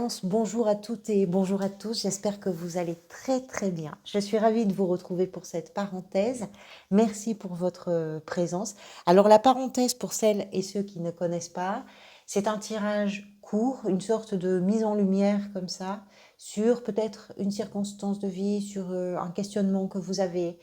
Balance, bonjour à toutes et bonjour à tous, j'espère que vous allez très très bien. Je suis ravie de vous retrouver pour cette parenthèse. Merci pour votre présence. Alors la parenthèse, pour celles et ceux qui ne connaissent pas, c'est un tirage court, une sorte de mise en lumière comme ça, sur peut-être une circonstance de vie, sur un questionnement que vous avez,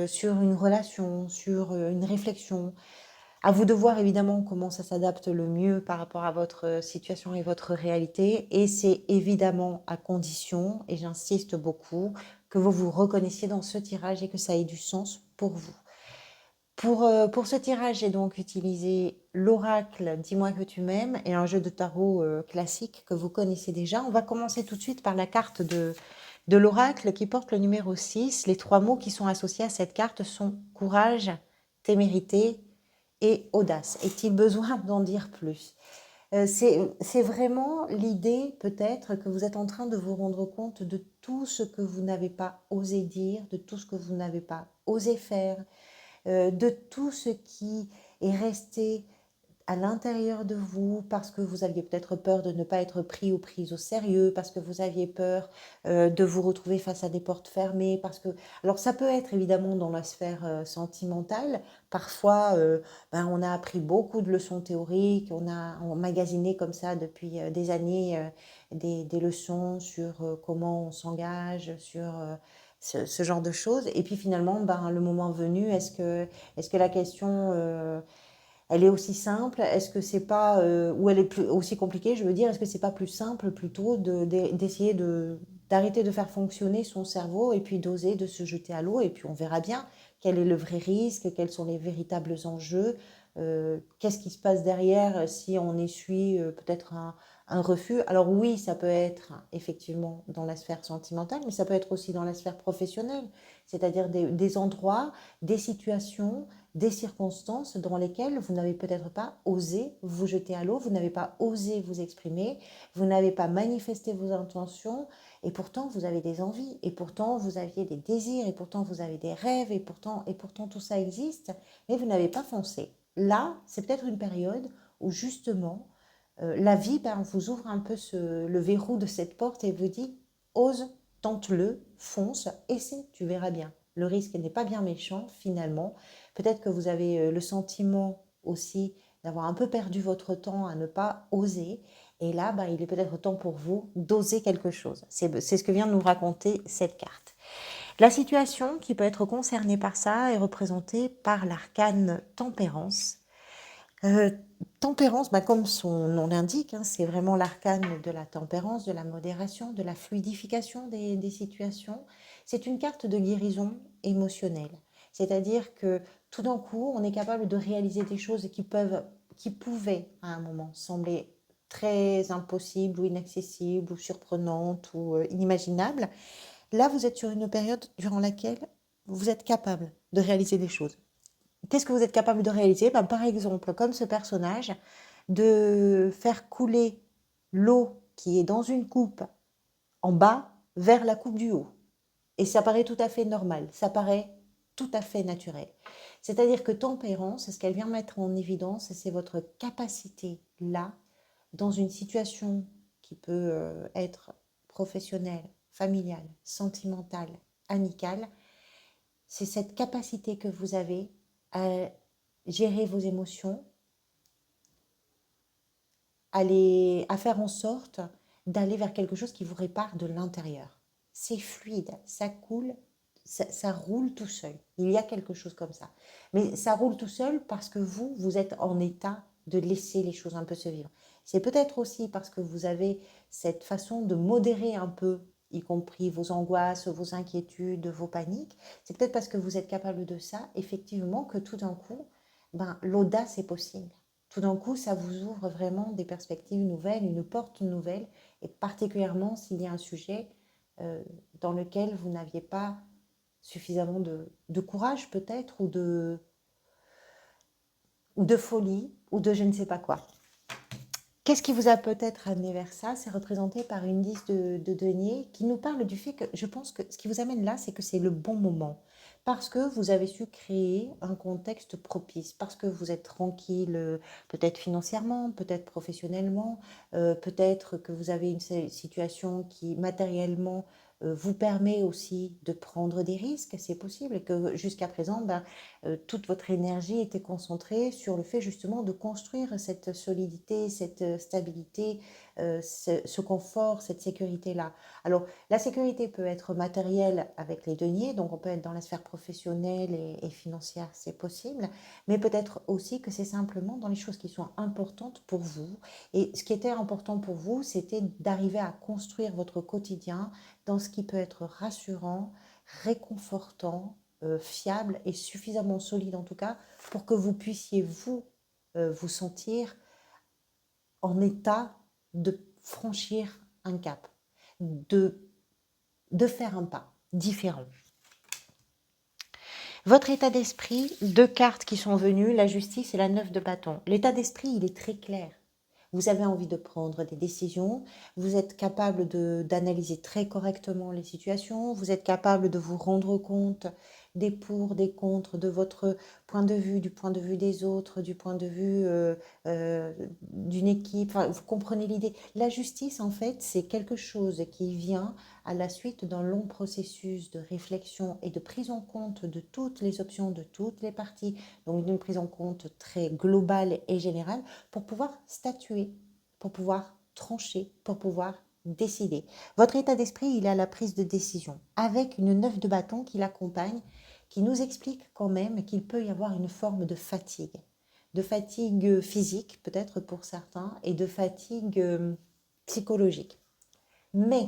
sur une relation, sur une réflexion. À vous de voir évidemment comment ça s'adapte le mieux par rapport à votre situation et votre réalité. Et c'est évidemment à condition, et j'insiste beaucoup, que vous vous reconnaissiez dans ce tirage et que ça ait du sens pour vous. Pour ce tirage, j'ai donc utilisé l'oracle Dis-moi que tu m'aimes et un jeu de tarot classique que vous connaissez déjà. On va commencer tout de suite par la carte de l'oracle qui porte le numéro 6. Les trois mots qui sont associés à cette carte sont courage, témérité et audace. Est-il besoin d'en dire plus? C'est vraiment l'idée peut-être que vous êtes en train de vous rendre compte de tout ce que vous n'avez pas osé dire, de tout ce que vous n'avez pas osé faire, de tout ce qui est resté à l'intérieur de vous parce que vous aviez peut-être peur de ne pas être pris ou prise au sérieux, parce que vous aviez peur de vous retrouver face à des portes fermées, parce que... Alors ça peut être évidemment dans la sphère sentimentale. Parfois, on a appris beaucoup de leçons théoriques, on a emmagasiné comme ça depuis des années des leçons sur comment on s'engage, sur... ce genre de choses. Et puis finalement, le moment venu, est-ce que la question elle est aussi simple? Est-ce que c'est pas ou elle est plus, aussi compliquée? Je veux dire, est-ce que c'est pas plus simple plutôt d'essayer d'arrêter de faire fonctionner son cerveau et puis d'oser de se jeter à l'eau et puis on verra bien quel est le vrai risque, quels sont les véritables enjeux, qu'est-ce qui se passe derrière si on essuie peut-être un refus. Alors oui, ça peut être effectivement dans la sphère sentimentale, mais ça peut être aussi dans la sphère professionnelle, c'est-à-dire des endroits, des situations, des circonstances dans lesquelles vous n'avez peut-être pas osé vous jeter à l'eau, vous n'avez pas osé vous exprimer, vous n'avez pas manifesté vos intentions, et pourtant vous avez des envies, et pourtant vous aviez des désirs, et pourtant vous avez des rêves, et pourtant tout ça existe, mais vous n'avez pas foncé. Là, c'est peut-être une période où justement la vie vous ouvre un peu le verrou de cette porte et vous dit ose, tente-le, fonce, essaie, tu verras bien. Le risque n'est pas bien méchant finalement. Peut-être que vous avez le sentiment aussi d'avoir un peu perdu votre temps à ne pas oser. Et là, il est peut-être temps pour vous d'oser quelque chose. C'est ce que vient de nous raconter cette carte. La situation qui peut être concernée par ça est représentée par l'arcane tempérance. Euh, Tempérance, comme son nom l'indique, hein, c'est vraiment l'arcane de la tempérance, de la modération, de la fluidification des situations. C'est une carte de guérison émotionnelle. C'est-à-dire que tout d'un coup, on est capable de réaliser des choses qui pouvaient à un moment sembler très impossibles ou inaccessibles ou surprenantes ou inimaginables. Là, vous êtes sur une période durant laquelle vous êtes capable de réaliser des choses. Qu'est-ce que vous êtes capable de réaliser? Par exemple, comme ce personnage, de faire couler l'eau qui est dans une coupe en bas vers la coupe du haut. Et ça paraît tout à fait normal, ça paraît tout à fait naturel. C'est-à-dire que tempérance, ce qu'elle vient mettre en évidence, c'est votre capacité là, dans une situation qui peut être professionnelle, familiale, sentimentale, amicale, c'est cette capacité que vous avez à gérer vos émotions, à faire en sorte d'aller vers quelque chose qui vous répare de l'intérieur. C'est fluide, ça coule, ça roule tout seul. Il y a quelque chose comme ça. Mais ça roule tout seul parce que vous êtes en état de laisser les choses un peu se vivre. C'est peut-être aussi parce que vous avez cette façon de modérer un peu, y compris vos angoisses, vos inquiétudes, vos paniques. C'est peut-être parce que vous êtes capable de ça, effectivement, que tout d'un coup, l'audace est possible. Tout d'un coup, ça vous ouvre vraiment des perspectives nouvelles, une porte nouvelle, et particulièrement s'il y a un sujet dans lequel vous n'aviez pas suffisamment de courage peut-être, ou de folie, ou de je ne sais pas quoi. Qu'est-ce qui vous a peut-être amené vers ça? C'est représenté par une 10 de denier qui nous parle du fait que je pense que ce qui vous amène là, c'est que c'est le bon moment. parce que vous avez su créer un contexte propice, parce que vous êtes tranquille, peut-être financièrement, peut-être professionnellement, peut-être que vous avez une situation qui matériellement vous permet aussi de prendre des risques, c'est possible, et que jusqu'à présent, ben, toute votre énergie était concentrée sur le fait justement de construire cette solidité, cette stabilité, ce confort, cette sécurité-là. Alors, la sécurité peut être matérielle avec les deniers, donc on peut être dans la sphère professionnelle et financière, c'est possible, mais peut-être aussi que c'est simplement dans les choses qui sont importantes pour vous. Et ce qui était important pour vous, c'était d'arriver à construire votre quotidien dans ce qui peut être rassurant, réconfortant, fiable et suffisamment solide en tout cas pour que vous puissiez vous sentir en état de franchir un cap, de faire un pas différent. Votre état d'esprit, deux cartes qui sont venues, la justice et la 9 de bâton. L'état d'esprit, il est très clair. Vous avez envie de prendre des décisions, vous êtes capable d'analyser très correctement les situations, vous êtes capable de vous rendre compte des pour, des contre, de votre point de vue, du point de vue des autres, du point de vue d'une équipe. Enfin, vous comprenez l'idée. La justice, en fait, c'est quelque chose qui vient à la suite d'un long processus de réflexion et de prise en compte de toutes les options, de toutes les parties, donc d'une prise en compte très globale et générale pour pouvoir statuer, pour pouvoir trancher, pour pouvoir décider. Votre état d'esprit, il est à la prise de décision, avec une 9 de bâton qui l'accompagne, qui nous explique quand même qu'il peut y avoir une forme de fatigue physique peut-être pour certains, et de fatigue psychologique. Mais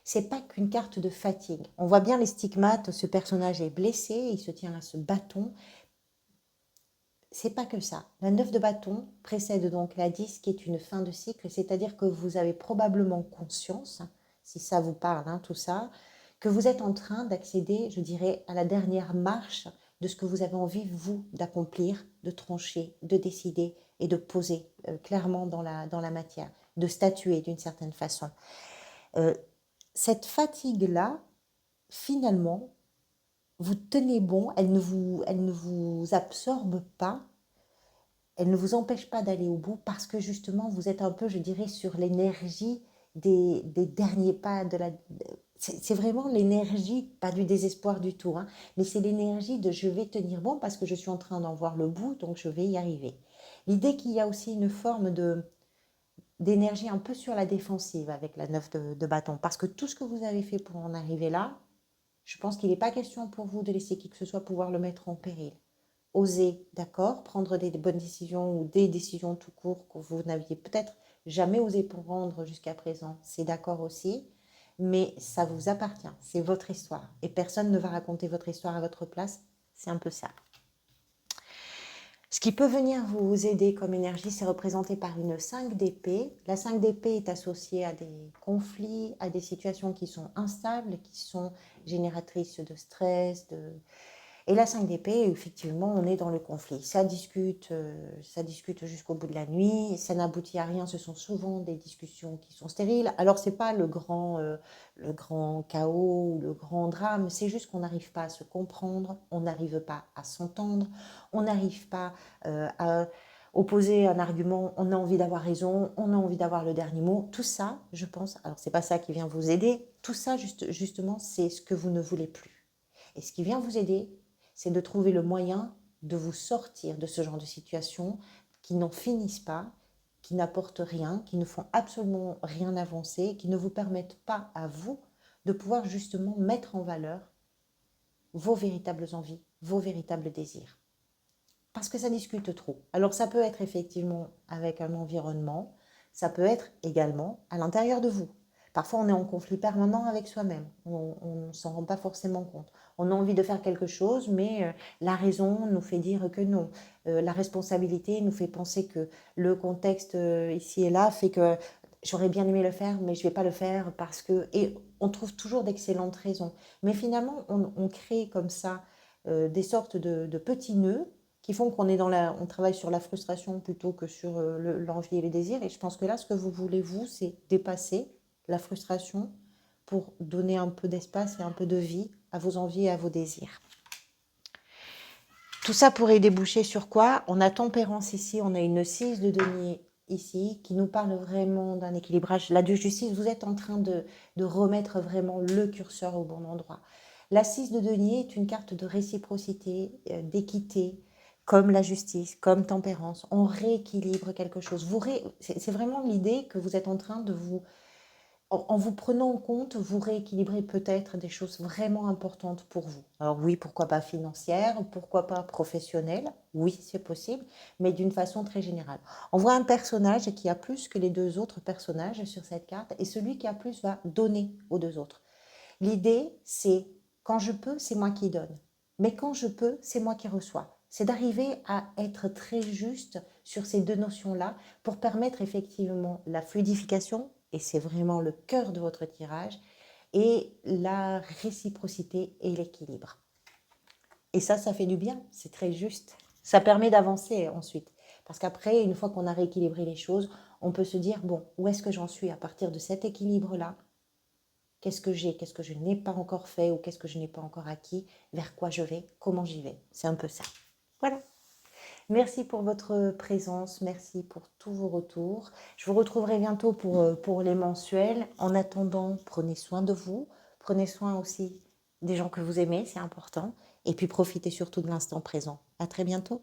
c'est pas qu'une carte de fatigue. On voit bien les stigmates, ce personnage est blessé, il se tient à ce bâton. C'est pas que ça. La 9 de bâton précède donc la 10 qui est une fin de cycle, c'est-à-dire que vous avez probablement conscience, si ça vous parle, hein, tout ça, que vous êtes en train d'accéder, je dirais, à la dernière marche de ce que vous avez envie, vous, d'accomplir, de trancher, de décider et de poser clairement dans la matière, de statuer d'une certaine façon. Cette fatigue-là, finalement, vous tenez bon, elle ne vous absorbe pas, elle ne vous empêche pas d'aller au bout parce que justement, vous êtes un peu, je dirais, sur l'énergie des derniers pas de la... C'est vraiment l'énergie, pas du désespoir du tout, hein, mais c'est l'énergie de je vais tenir bon parce que je suis en train d'en voir le bout, donc je vais y arriver. L'idée qu'il y a aussi une forme d'énergie un peu sur la défensive avec la 9 de bâton, parce que tout ce que vous avez fait pour en arriver là, je pense qu'il n'est pas question pour vous de laisser qui que ce soit pouvoir le mettre en péril. Osez, d'accord, prendre des bonnes décisions ou des décisions tout court que vous n'aviez peut-être jamais osé prendre jusqu'à présent, c'est d'accord aussi, mais ça vous appartient, c'est votre histoire et personne ne va raconter votre histoire à votre place, c'est un peu ça. Ce qui peut venir vous aider comme énergie, c'est représenté par une 5 d'épée. La 5 d'épée est associée à des conflits, à des situations qui sont instables, qui sont génératrices de stress. Et la 5 d'épée, effectivement, on est dans le conflit. Ça discute jusqu'au bout de la nuit, ça n'aboutit à rien, ce sont souvent des discussions qui sont stériles. Alors, ce n'est pas le grand chaos ou le grand drame, c'est juste qu'on n'arrive pas à se comprendre, on n'arrive pas à s'entendre, on n'arrive pas à opposer un argument, on a envie d'avoir raison, on a envie d'avoir le dernier mot. Tout ça, je pense, alors c'est pas ça qui vient vous aider, tout ça, justement, c'est ce que vous ne voulez plus. Et ce qui vient vous aider, c'est de trouver le moyen de vous sortir de ce genre de situation qui n'en finissent pas, qui n'apportent rien, qui ne font absolument rien avancer, qui ne vous permettent pas à vous de pouvoir justement mettre en valeur vos véritables envies, vos véritables désirs. Parce que ça discute trop. Alors ça peut être effectivement avec un environnement, ça peut être également à l'intérieur de vous. Parfois, on est en conflit permanent avec soi-même. On ne s'en rend pas forcément compte. On a envie de faire quelque chose, mais la raison nous fait dire que non. La responsabilité nous fait penser que le contexte ici et là fait que j'aurais bien aimé le faire, mais je ne vais pas le faire parce que... Et on trouve toujours d'excellentes raisons. Mais finalement, on crée comme ça des sortes de petits nœuds qui font qu'on est on travaille sur la frustration plutôt que sur l'envie et les désirs. Et je pense que là, ce que vous voulez, vous, c'est dépasser la frustration pour donner un peu d'espace et un peu de vie à vos envies et à vos désirs. Tout ça pourrait déboucher sur quoi? On a tempérance ici, on a une 6 de denier ici, qui nous parle vraiment d'un équilibrage. La 2 justice, vous êtes en train de remettre vraiment le curseur au bon endroit. La 6 de denier est une carte de réciprocité, d'équité, comme la justice, comme tempérance. On rééquilibre quelque chose. C'est vraiment l'idée que vous êtes en train de vous en vous prenant en compte, vous rééquilibrez peut-être des choses vraiment importantes pour vous. Alors oui, pourquoi pas financière, pourquoi pas professionnelle, oui, c'est possible, mais d'une façon très générale. On voit un personnage qui a plus que les deux autres personnages sur cette carte, et celui qui a plus va donner aux deux autres. L'idée, c'est quand je peux, c'est moi qui donne, mais quand je peux, c'est moi qui reçois. C'est d'arriver à être très juste sur ces deux notions-là pour permettre effectivement la fluidification, et c'est vraiment le cœur de votre tirage, et la réciprocité et l'équilibre. Et ça fait du bien, c'est très juste. Ça permet d'avancer ensuite. Parce qu'après, une fois qu'on a rééquilibré les choses, on peut se dire, bon, où est-ce que j'en suis à partir de cet équilibre-là? Qu'est-ce que j'ai, qu'est-ce que je n'ai pas encore fait ou qu'est-ce que je n'ai pas encore acquis? Vers quoi je vais? Comment j'y vais? C'est un peu ça. Voilà. Merci pour votre présence, merci pour tous vos retours. Je vous retrouverai bientôt pour les mensuels. En attendant, prenez soin de vous, prenez soin aussi des gens que vous aimez, c'est important. Et puis profitez surtout de l'instant présent. À très bientôt.